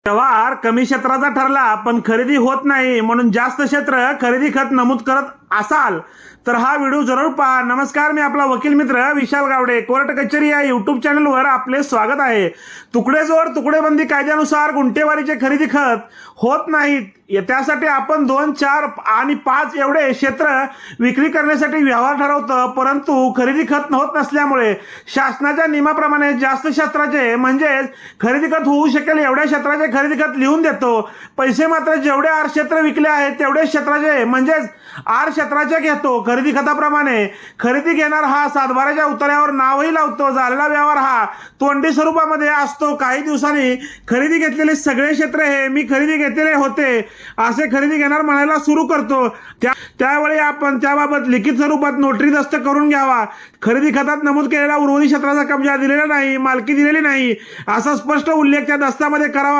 व्यवहार कमी क्षेत्राचा ठरला पण खरेदी होत नाही म्हणून जास्त क्षेत्र खरेदी खत नमूद करत असाल तर हा व्हिडिओ जरूर पहा। नमस्कार, मी आपला वकील मित्र विशाल गावडे। कोर्ट कचेरी या युट्यूब चॅनलवर आपले स्वागत आहे। तुकडेजोड तुकडेबंदी कायद्यानुसार गुंठेवारीचे खरेदी खत होत नाहीत, त्यासाठी आपण 2, 4 आणि 5 एवढे क्षेत्र विक्री करण्यासाठी व्यवहार ठरवतो, परंतु खरेदी खत होत नसल्यामुळे शासनाच्या नियमाप्रमाणे जास्त क्षेत्राचे म्हणजे खरेदी खत होऊ शकेल एवढ्या क्षेत्राचे खरेदी खत लिहून देतो। पैसे मात्र जेवढे आर क्षेत्र विकले आहेत तेवढे क्षेत्राचे म्हणजेच आर क्षेत्राचे घेतो। खरेदी खताप्रमाणे खरेदी घेणार हा सातबाराच्या उतार्यावर नावही लावतो। झालेला व्यवहार हा तोंडी स्वरूपामध्ये असतो। काही दिवसांनी खरेदी घेतलेले सगळे क्षेत्र हे मी खरेदी घेतलेले होते असे खरेदी घेणार म्हणायला सुरू करतो। त्यावेळी आपण त्याबाबत लिखित स्वरूपात नोटरी दस्त करून घ्यावा। खरेदी खतात नमूद केलेला उर्वरित क्षेत्राचा कब्जा दिलेला नाही, मालकी दिलेली नाही असा स्पष्ट उल्लेख त्या दस्तामध्ये करावा।